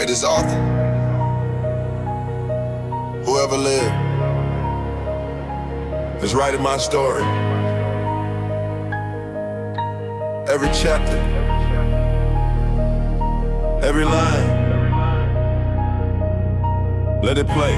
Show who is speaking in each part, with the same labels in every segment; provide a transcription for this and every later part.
Speaker 1: greatest author who ever lived is writing my story. Every chapter, every line, let it play.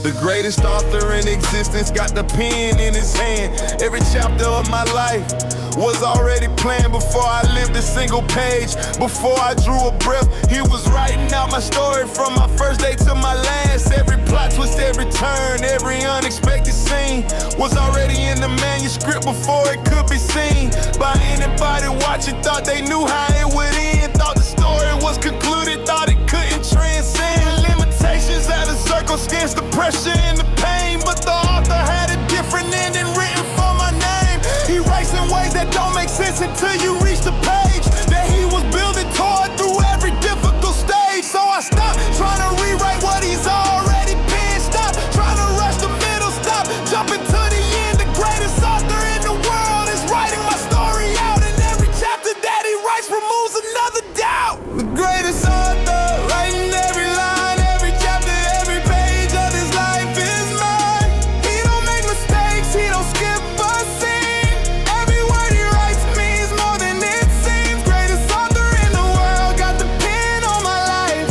Speaker 1: The greatest author in existence got the pen in his hand. Every chapter of my life was already planned before I lived a single page. Before I drew a breath, he was writing out my story from my first day to my last. Every plot twist, every turn, every unexpected scene was already in the manuscript before it could be seen by anybody watching. Thought they knew how it would end, thought the story was concluded, thought it couldn't transcend limitations out of circumstance, the pressure and the pain. But the author had a different ending written for my name. He writes in ways that don't make sense until you reach the page that he was building toward through every difficult stage. So I stopped trying to rewrite what he's already penned. Stop trying to rush the middle, stop jumping to the end. The greatest author in the world is writing my story out, and every chapter that he writes removes another doubt. The greatest author writing every line, every chapter, every page of his life is mine. He don't make mistakes, he don't skip a scene. Every word he writes means more than it seems. Greatest author in the world, got the pen on my life.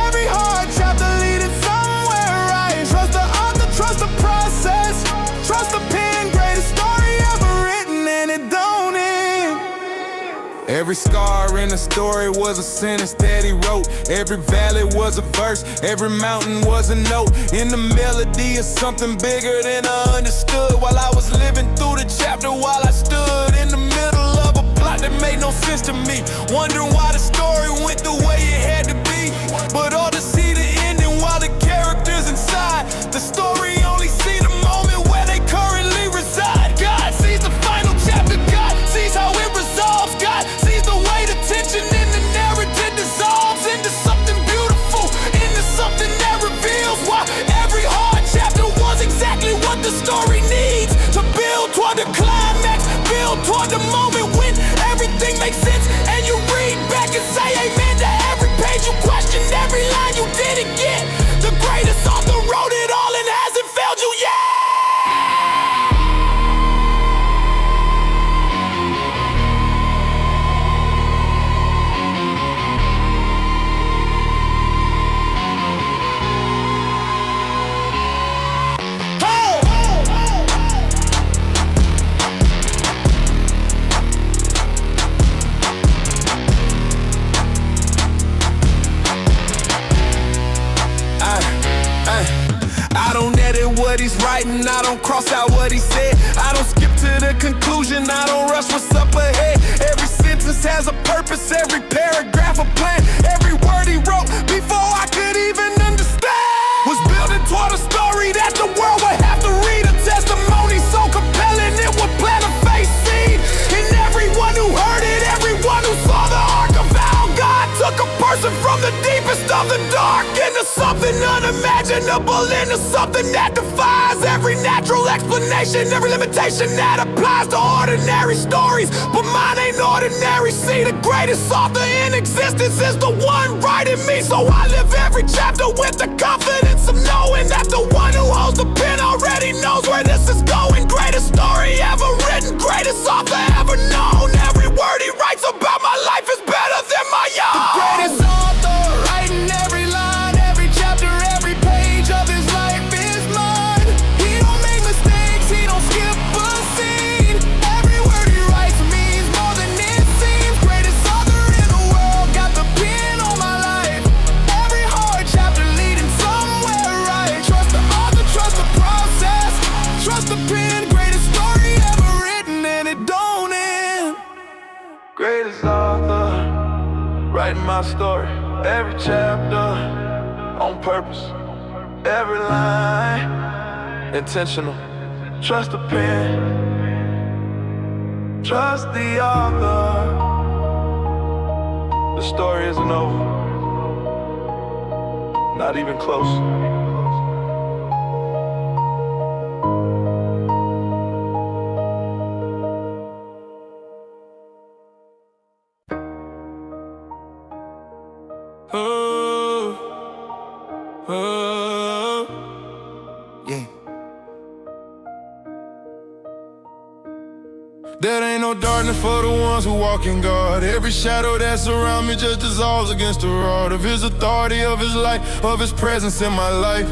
Speaker 1: Every hard chapter leading somewhere right. Trust the author, trust the process, trust the pen. Greatest story ever written, and it don't end. Every scar in the story was a sentence that he wrote. Every valley was a verse, every mountain was a note. In the melody is something bigger than I understood. While I was living through the chapter, while I stood in the middle of a plot that made no sense to me, wondering why the story went the way it had to be. But all to see the ending while the characters inside the story only see the moment where they currently reside. God sees the final chapter, God sees how it resolves, God sees the way the tension in the narrative dissolves into something beautiful, into something that reveals why every hard chapter was exactly what the story needs to build toward the climax, build toward the moment when everything makes sense and you read back and say amen to every page you questioned, every line you didn't get. The greatest author wrote it all and hasn't failed you yet. I don't edit what he's writing, I don't cross out what he said, I don't skip to the conclusion, I don't rush what's up ahead. Every sentence has a purpose, every paragraph a plan. Every word he wrote before I could even understand was building toward a story that the world would have to read. A testimony so compelling it would plant a faith seed in everyone who heard it, everyone who saw the arc of how God took a person from the deepest of the dark into something unimaginable, into something that defies every natural explanation, every limitation that applies to ordinary stories. But mine ain't ordinary. See, the greatest author in existence is the one writing me. So I live every chapter with the confidence of knowing that the one who holds the pen already knows where this is going. Greatest story ever written, greatest author ever known. Every word he writes about my life is better than my own. The greatest author writing every line, every chapter, every page of his life is mine. He don't make mistakes, he don't skip a scene. Every word he writes means more than it seems. Greatest author in the world, got the pen on my life. Every hard chapter leading somewhere right. Trust the author, trust the process, trust the pen. Greatest story ever written, and it don't end. Greatest author writing my story. Every chapter on purpose, every line intentional. Trust the pen, trust the author. The story isn't over, not even close. There ain't no darkness for the ones who walk in God. Every shadow that's around me just dissolves against the rod of His authority, of His light, of His presence in my life.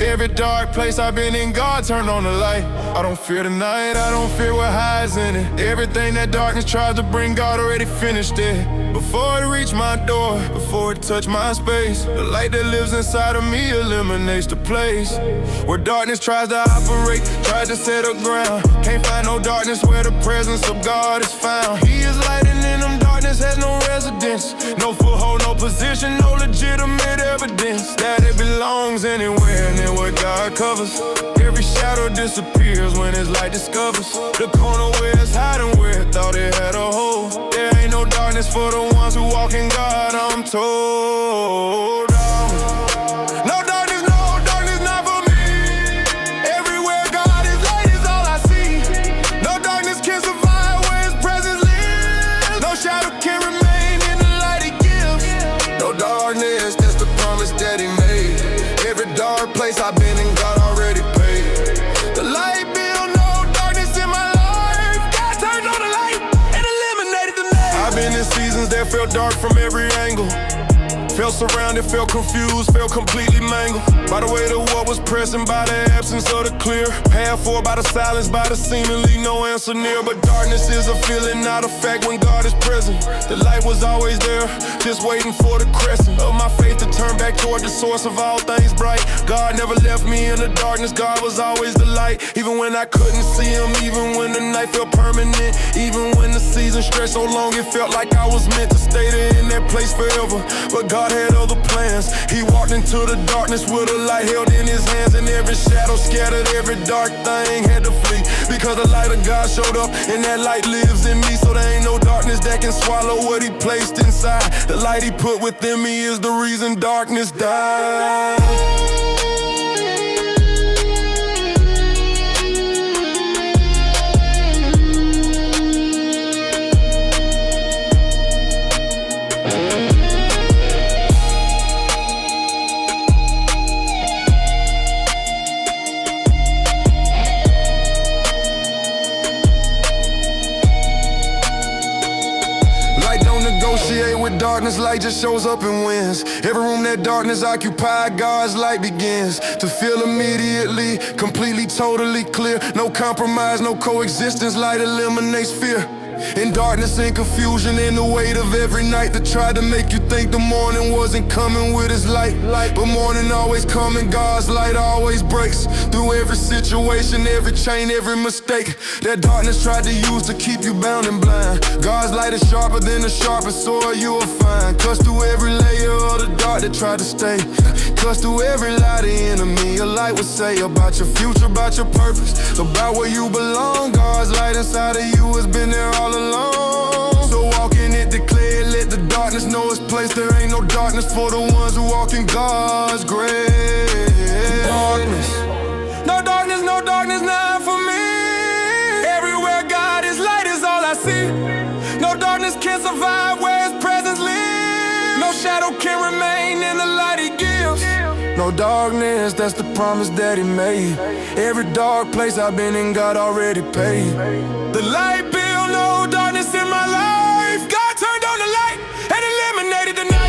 Speaker 1: Every dark place I've been in, God turned on the light. I don't fear the night, I don't fear what hides in it. Everything that darkness tries to bring, God already finished it. Before it reached my door, before it touched my space, the light that lives inside of me eliminates the place where darkness tries to operate, tries to set a ground. Can't find no darkness where the presence of God is found. He is light and in them darkness has no residence, no foothold, no position, no legitimate evidence that it belongs anywhere near what God covers. Every shadow disappears when His light discovers the corner where it's hiding, where it thought it had a hole. There ain't no darkness for the ones who walk in God, I'm told. No darkness, no darkness, not for me. Everywhere God is light is all I see. No darkness can survive where His presence lives. No shadow can remain in the light He gives. No darkness, that's the promise that He made. Every dark place I've been in, God already paid the light bill. No darkness in my life. God turned on the light and eliminated the night. I've been in seasons that felt dark from every angle. Felt surrounded, felt confused, felt completely mangled by the way the world was pressing, by the absence of the clear path, for by the silence, by the seemingly no answer near. But darkness is a feeling, not a fact when God is present. The light was always there, just waiting for the crescent of my faith to turn back toward the source of all things bright. God never left me in the darkness, God was always the light. Even when I couldn't see Him, even when the night felt permanent, even when the season stretched so long it felt like I was meant to stay there in that place forever. But God had other plans. He walked into the darkness with a light held in His hands, and every shadow scattered, every dark thing had to flee, because the light of God showed up and that light lives in me. So there ain't no darkness that can swallow what He placed inside. The light He put within me is the reason darkness died. With darkness, light just shows up and wins. Every room that darkness occupied, God's light begins to feel immediately, completely, totally clear. No compromise, no coexistence. Light eliminates fear. In darkness and confusion, in the weight of every night that tried to make you think the morning wasn't coming with its light. But morning always coming, God's light always breaks through every situation, every chain, every mistake that darkness tried to use to keep you bound and blind. God's light is sharper than the sharpest sword you will find. Cuts through every layer of the dark that tried to stay. Cuts through every lie the enemy a light would say about your future, about your purpose, about where you belong. God's light inside of you has been there all along. So walk in it, declare it, let the darkness know its place. There ain't no darkness for the ones who walk in God's grace. Darkness, no darkness, no darkness, not for me. Everywhere God is light is all I see. No darkness can survive where His presence lives. No shadow can remain in the light He gives. No darkness, that's the promise that He made. Every dark place I've been in, God already paid the light bill. No darkness in my life. God turned on the light and eliminated the night.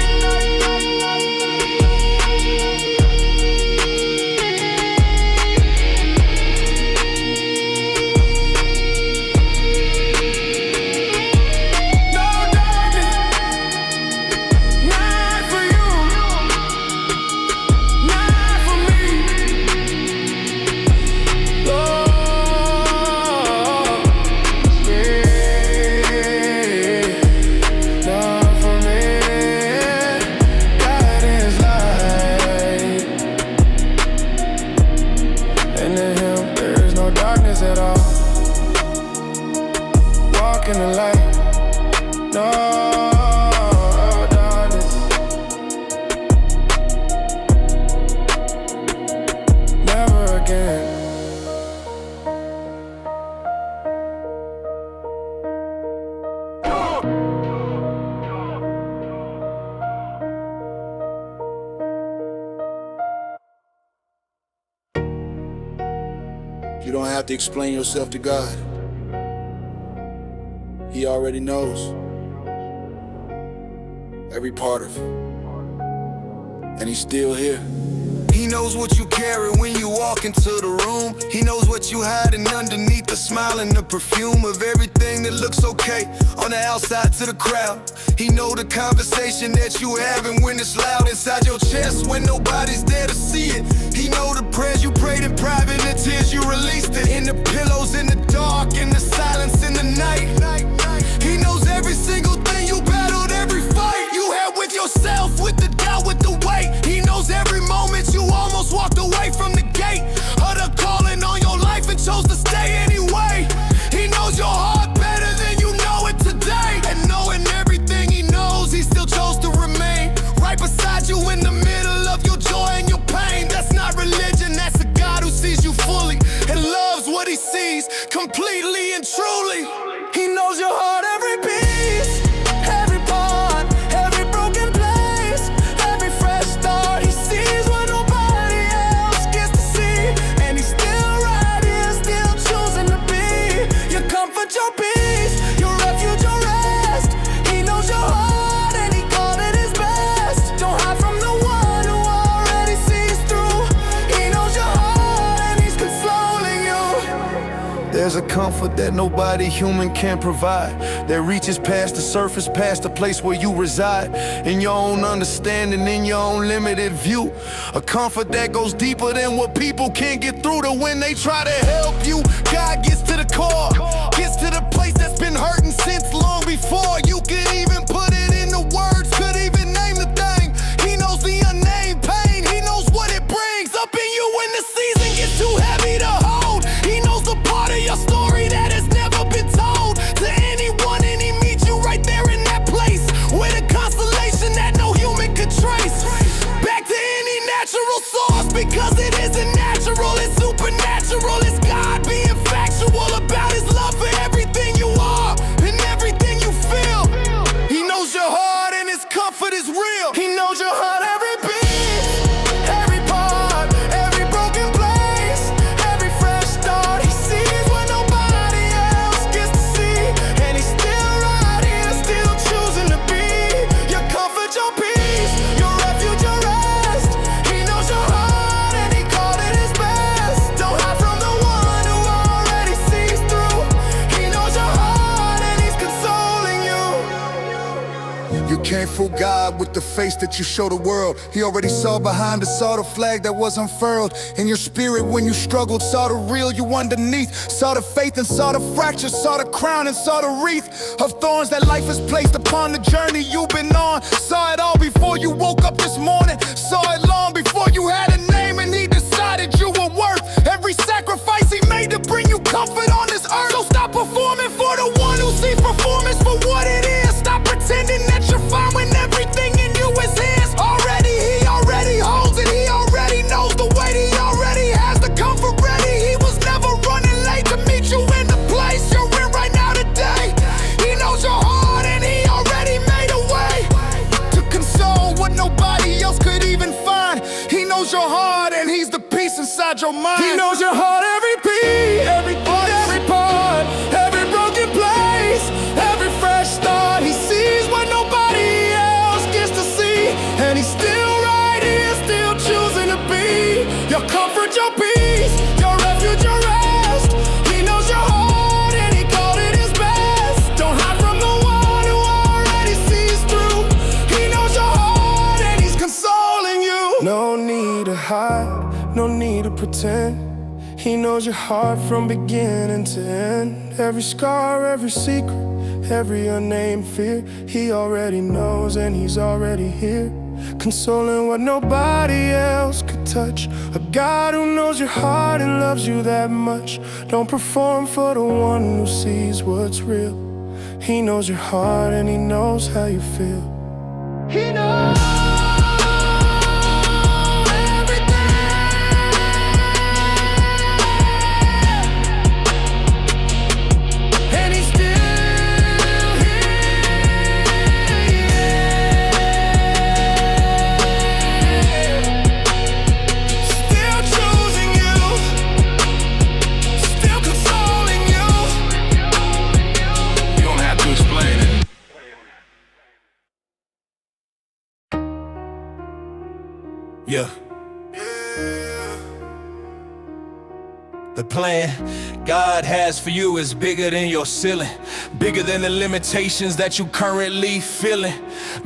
Speaker 1: In the light, no darkness, never again.
Speaker 2: You don't have to explain yourself to God. He already knows every part of it, and he's still here.
Speaker 1: He knows what you carry when you walk into the room. He knows what you hiding underneath the smile and the perfume of everything that looks okay on the outside to the crowd. He know the conversation that you having when it's loud inside your chest when nobody's there to see it. He know the prayers you prayed in private, the tears you released it in the pillows in the dark, in the silence in the night. He knows every single thing you battled, every fight you had with yourself, with the doubt, with the weight. He knows every moment you almost walked away from the gate of the calling on your life and chose to stay anyway. He knows your heart better than you know it today, and knowing everything he knows, he still chose to remain right beside you in the middle of your joy and your pain. That's not religion, that's a God who sees you fully and loves what he sees completely and truly. He knows your heart, every piece, every part, every broken place, every fresh start. He sees what nobody else gets to see, and he's still right here, still choosing to be your comfort, your peace, your refuge, your rest. He knows your heart and he called it his best. Don't hide from the one who already sees through. He knows your heart and he's consoling you. There's a comfort that nobody human can provide, that reaches past the surface, past the place where you reside, in your own understanding, in your own limited view. A comfort that goes deeper than what people can't get through to when they try to help you. God gets to the core, gets to the place that's been hurting since long before you could even put it into words, could even name the thing. He knows the unnamed pain, he knows what it brings up in you when the season gets too heavy to hold. He knows the part of your story that has never been told to anyone, and he meets you right there in that place with a consolation that no human could trace back to any natural source, because it isn't natural, it's supernatural. It's God being factual about his love for everything you are and everything you feel. He knows your heart and his comfort is real. He knows your heart, every beat, every part, every broken place, every fresh start. He sees what nobody else gets to see, and he's still right here, still choosing to be your comfort, your peace, your refuge, your rest. He knows your heart and he called it his best. Don't hide from the one who already sees through. He knows your heart and he's consoling you. You can't fool God with the face that you show the world. He already saw behind it, saw the flag that was unfurled in your spirit when you struggled, saw the real you underneath, saw the faith and saw the fracture, saw the crown and saw the wreath of thorns that life has placed upon the journey you've been on. Saw it all before you woke up this morning, saw it long before you had a name, and he decided you were worth every sacrifice he made to bring you comfort on this earth. So stop performing for the one who sees performance for what it is. Stop pretending that you're fine when everything in you is his. He already holds it, he already knows the weight, he already has the comfort ready. He was never running late to meet you in the place you're in right now today. He knows your heart and he already made a way to console what nobody else could even find. He knows your heart and he's the peace inside your mind. He knows your heart, every beat, every part, every broken place, every fresh start. He sees what nobody else gets to see, and he's still right here, still choosing to be your comfort, your peace, your refuge, your rest. He knows your heart and he called it his best. Don't hide from the one who already sees through. He knows your heart and he's consoling you. No need to hide, no need to pretend. He knows your heart from beginning to end. Every scar, every secret, every unnamed fear. He already knows and he's already here, consoling what nobody else could touch. A God who knows your heart and loves you that much. Don't perform for the one who sees what's real. He knows your heart and he knows how you feel. He knows. Yeah.
Speaker 3: The plan God has for you is bigger than your ceiling, bigger than the limitations that you currently feeling,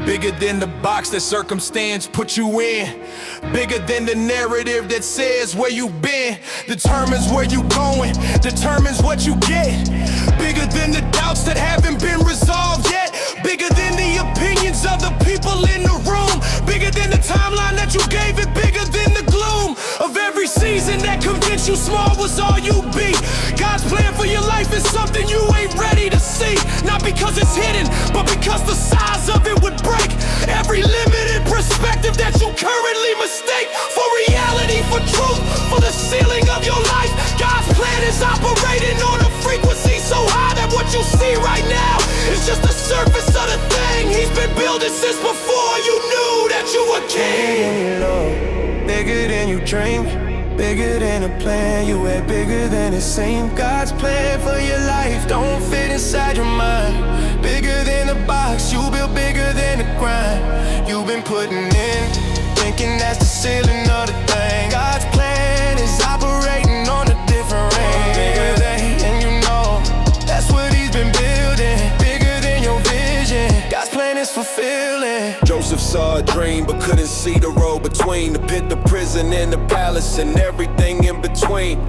Speaker 3: bigger than the box that circumstance put you in, bigger than the narrative that says where you've been, determines where you going, determines what you get, bigger than the doubts that haven't been resolved yet, bigger than the opinions of the people in the room, bigger than the timeline that you gave it, bigger than the gloom of every season that convinced you small was all you be. God's plan for your life is something you ain't ready to see, not because it's hidden, but because the size of it would break every limited perspective that you currently mistake for reality, for truth, for the ceiling of your life. God's plan is operating on a frequency so high that what you see right now is just the surface of the thing He's been building since before you knew that you were king.
Speaker 4: Bigger than you dream, bigger than a plan you had, bigger than it seemed. God's plan for your life don't fit inside your mind. Bigger than the box you built, bigger than the grind you've been putting in, thinking that's the ceiling of the thing. God's plan is operating on a different range, bigger than, and you know that's what He's been building, bigger than your vision. God's plan is fulfilling.
Speaker 3: Joseph saw a dream but couldn't see the road between the pit, the prison, and the palace, and everything in between.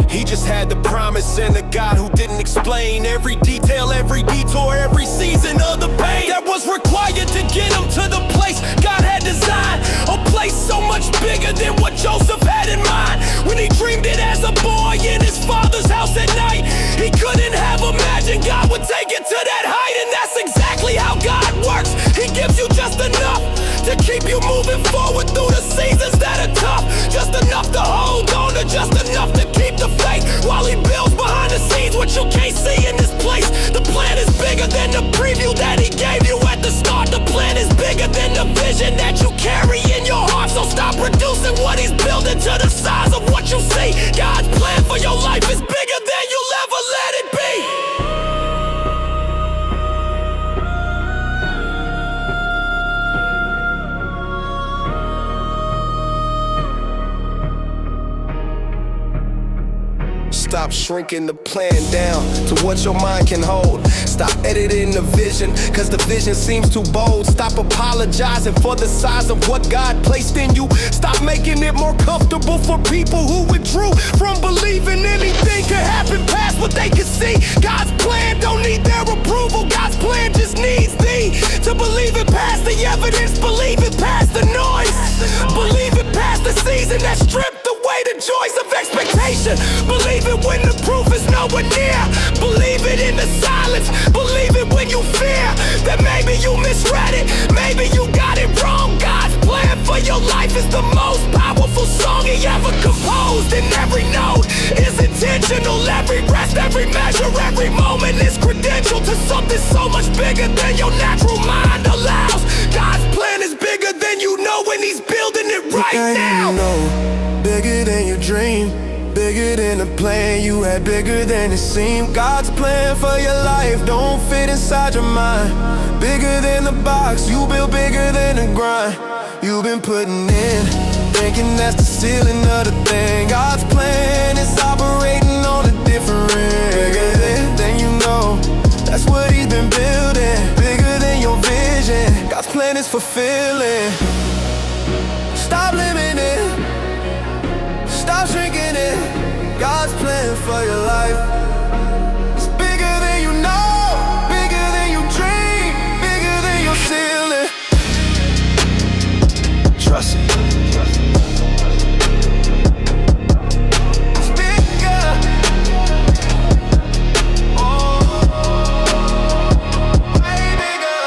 Speaker 3: He just had the promise and a God who didn't explain every detail, every detour, every season of the pain that was required to get him to the place God had designed, a place so much bigger than what Joseph had in mind. When he dreamed it as a boy in his father's house at night, he couldn't have imagined God would take it to that height, and that's exactly how God works. He gives you just enough to keep you moving forward through the seasons that are tough, just enough to hold on to, just enough to keep the faith while He builds behind the scenes what you can't see in this place. The plan is bigger than the preview that He gave you at the start. The plan is bigger than the vision that you carry in your heart, so stop reducing what He's building to the size of what you see. God's plan for your life is bigger than you'll ever let it be.
Speaker 4: Stop shrinking the plan down to what your mind can hold. Stop editing the vision, cause the vision seems too bold. Stop apologizing for the size of what God placed in you. Stop making it more comfortable for people who withdrew from believing anything could happen past what they could see. God's plan don't need their approval. God's plan just needs thee to believe it past the evidence, believe it past the noise, believe it past the season that stripped away the joys of expectation. Believe it when the proof is nowhere near. Believe it in the silence. Believe it when you fear that maybe you misread it, maybe you got it wrong. God's plan for your life is the most powerful song He ever composed, and every note is intentional. Every rest, every measure, every moment is credential to something so much bigger than your natural mind allows. God's plan is bigger than you know, and He's building it right now. Bigger than your dream, bigger than the plan you had, bigger than it seemed. God's plan for your life don't fit inside your mind. Bigger than the box you built, bigger than the grind you've been putting in, thinking that's the ceiling of the thing. God's plan is operating on a different ring, bigger than you know. That's what He's been building, bigger than your vision. God's plan is fulfilling. Stop limiting, stop shrinking it. God's plan for your life is bigger than you know, bigger than you dream, bigger than your ceiling. Trust it. It's bigger. Way bigger.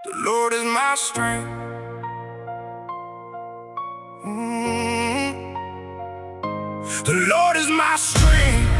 Speaker 4: The Lord is my strength. The Lord is my strength.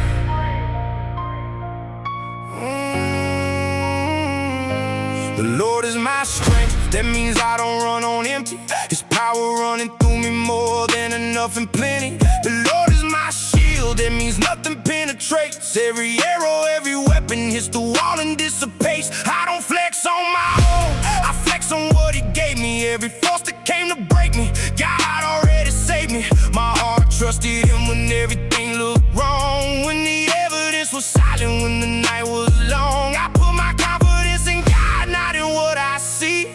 Speaker 4: The Lord is my strength. That means I don't run on empty. His power running through me, more than enough and plenty. The Lord is my shield, that means nothing penetrates. Every arrow, every weapon hits the wall and dissipates. I don't flex on my own, I flex on what he gave me. Every force that came to break me, God already saved me. My heart trusted him when everything looked wrong, when the evidence was silent, when the night was long. I put my confidence in God, not in what I see.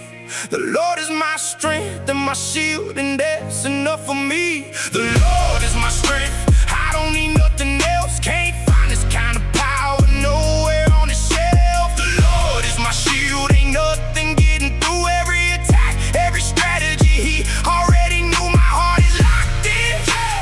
Speaker 4: The Lord is my strength and my shield, and that's enough for me. The Lord is my strength, I don't need nothing else. Can't find this kind of power nowhere on the shelf. The Lord is my shield, ain't nothing getting through. Every attack, every strategy, he already knew. My heart is locked in,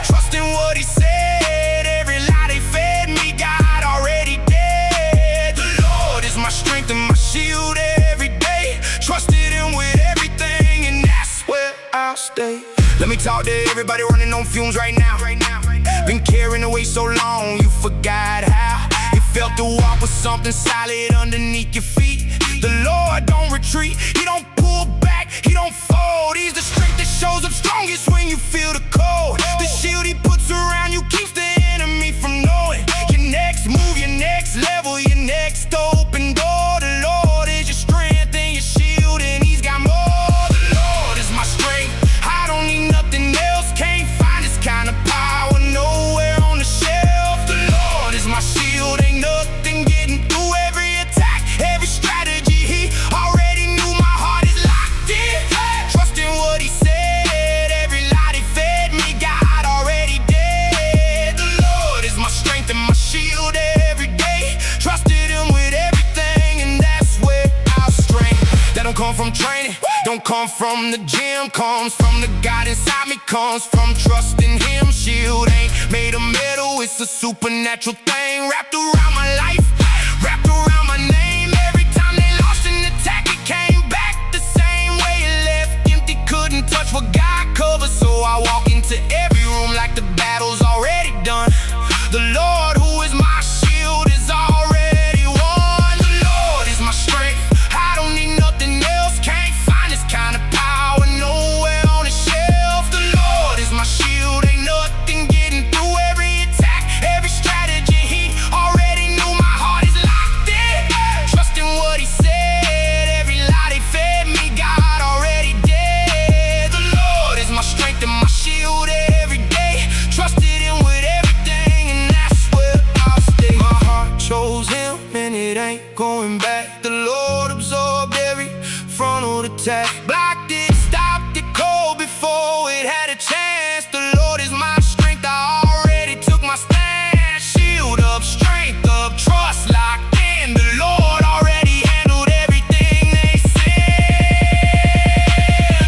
Speaker 4: trusting what he said. Every lie they fed me, God already dead. The Lord is my strength and my shield every day. Trusted him with everything, and that's where I'll stay. Let me talk to everybody running on fumes right now. Been carrying away so long, you forgot how it felt to walk with something solid underneath your feet. The Lord don't retreat, he don't pull back, he don't fold. He's the strength that shows up strongest when you feel the cold. The shield he puts around you keeps the enemy from knowing your next move, your next level, your next open door. The Lord is your strength and your shield, and he's got more. The Lord is my strength, I don't need nothing else. Can't find this kind of power nowhere on the shelf. The Lord is my shield, ain't nothing getting through. Every attack, every strategy, he already knew. My heart is locked in, trusting what he said. Every lie they fed me, God already dead. The Lord is my strength and my shield every day. Trusted him with everything, and that's where our strength. That don't come from training, don't come from the gym. Comes from the God inside me, comes from trusting him. Shield ain't made of metal, it's a supernatural thing. Wrapped around my life, wrapped around my name. Every time they lost an attack, it came back the same way. It left empty, couldn't touch what God covered. So I walk into every room like the battle's already done. The Lord, who is my shield, is already won. The Lord is my strength, I don't need nothing else. Can't find this kind of power nowhere on the shelf. The Lord is my shield, ain't nothing getting through. Every attack, every strategy, he already knew. My heart is locked in, trusting what he said. Every lie they fed me, God already dead. The Lord is my strength and my shield every day. Trusted him with everything, and that's where I'll stay. My heart chose him, and it ain't going back. The Lord absorbed every frontal attack, blocked it, stopped it cold before it had a chance. The Lord is my strength, I already took my stand. Shield up, strength up, trust locked in. The Lord already handled everything they said.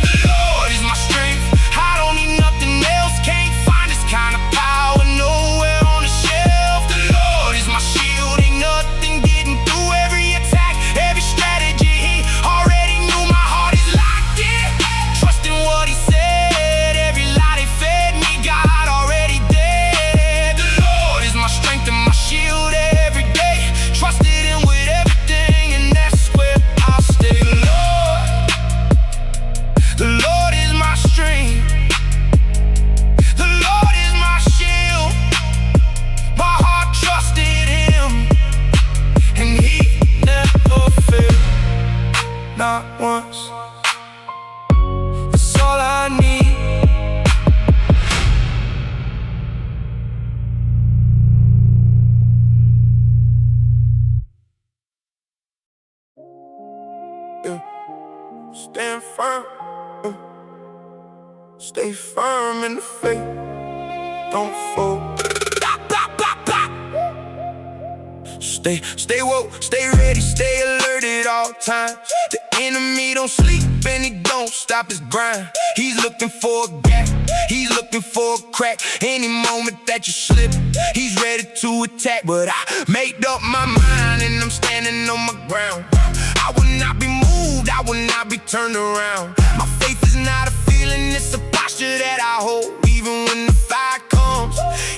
Speaker 4: The Lord is my strength, I don't need nothing else. Can't find this kind of power nowhere on the shelf. The Lord is my shield, ain't nothing getting through. Every attack, every strategy, he already knew. My heart is locked in, trusting what he said. Every lie they fed me, God already dead. The Lord is my strength and my shield every day. Trusted him with everything, and that's where I'll stay. The Lord is my strength. The Lord is my shield. My heart trusted him, and he never failed, not once. That's all I need. Yeah. Stand firm, stay firm in the faith, don't fold. Stay woke, stay ready, stay alert at all times. The enemy don't sleep and he don't stop his grind. He's looking for a gap, he's looking for a crack. Any moment that you slip, he's ready to attack. But I made up my mind and I'm standing on my ground. I will not be moved, I will not be turned around. My faith is not a feeling, it's a posture that I hold. Even when the fire comes,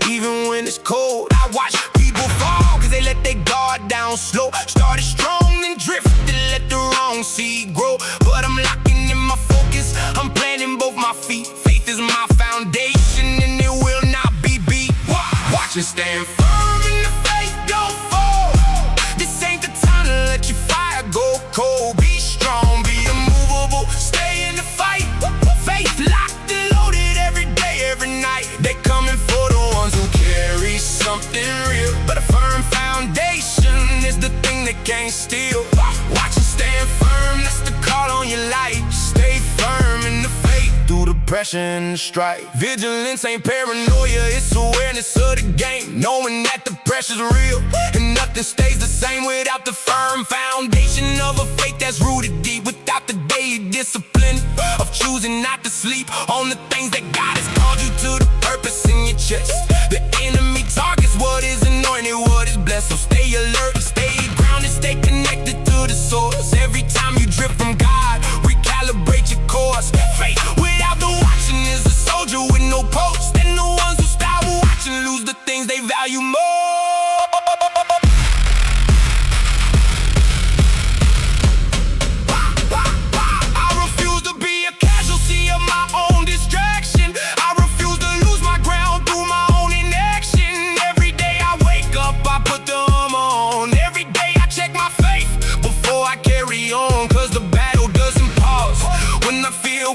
Speaker 4: even when it's cold, I watch people fall, cause they let their guard down slow. Started strong, then drifted, let the wrong seed grow. But I'm locking in my focus, I'm planting both my feet.
Speaker 3: can't steal. Watch you stand firm, that's the call on your life. Stay firm in the faith through the pressure and the strife. Vigilance ain't paranoia, it's awareness of the game. Knowing that the pressure's real and nothing stays the same without the firm foundation of a faith that's rooted deep. Without the daily discipline of choosing not to sleep on the things that God has called you to, the purpose in your chest. The enemy targets what is anointed, what is blessed. So stay alert, stay grounded, stay connected to the source. Every time you drift from God, recalibrate your course. Faith without the watching is a soldier with no post. And the ones who stop watching lose the things they value more.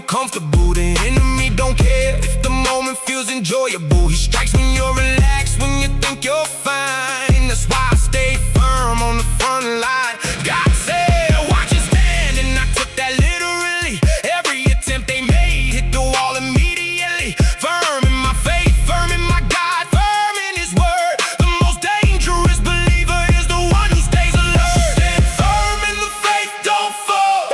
Speaker 3: Comfortable, the enemy don't care if the moment feels enjoyable. He strikes when you're relaxed, when you think you're fine. That's why I stay firm on the front line. God said, watch it stand, and I took that literally. Every attempt they made hit the wall immediately. Firm in my faith, firm in my God, firm in His word. The most dangerous believer is the one who stays alert. Stand firm in the faith, don't fall.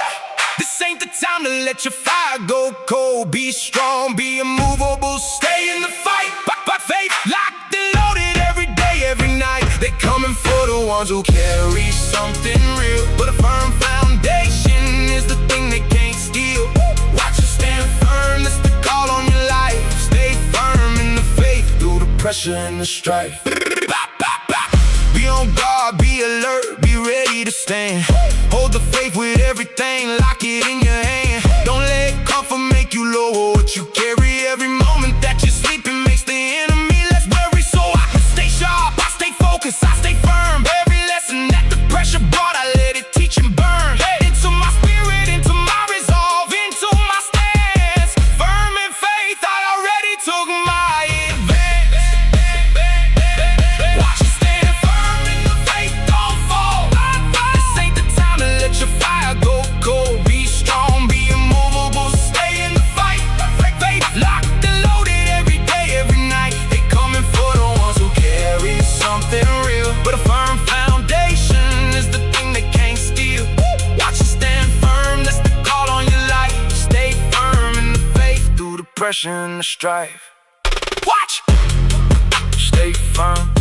Speaker 3: This ain't the time to let your fire go cold. Be strong, be immovable, stay in the fight. By faith, locked and loaded every day, every night. They coming for the ones who carry something real. But a firm foundation is the thing they can't steal. Watch you stand firm, that's the call on your life. Stay firm in the faith through the pressure and the strife. Be on guard, be alert, be ready to stand. Hold the faith with everything, lock it in your hand. Don't let comfort make you lower what you carry. Every moment that you're sleeping makes the enemy less worry. So I can stay sharp, I stay focused, I stay firm. Every lesson that the pressure brought, I let it teach and burn. Into my spirit, into my resolve, into my stance. Firm in faith, I already took my advance. Watch you stand firm in the faith, don't fall. This ain't the time to let your fire go cold. Be strong, be immovable, stay in the fight. Faith locked and loaded every day, every night. They coming for the ones who carry something real. But a firm foundation is the thing they can't steal. Watch you stand firm, that's the call on your life. Stay firm in the faith through the pressure and the strife. Watch! Stay firm.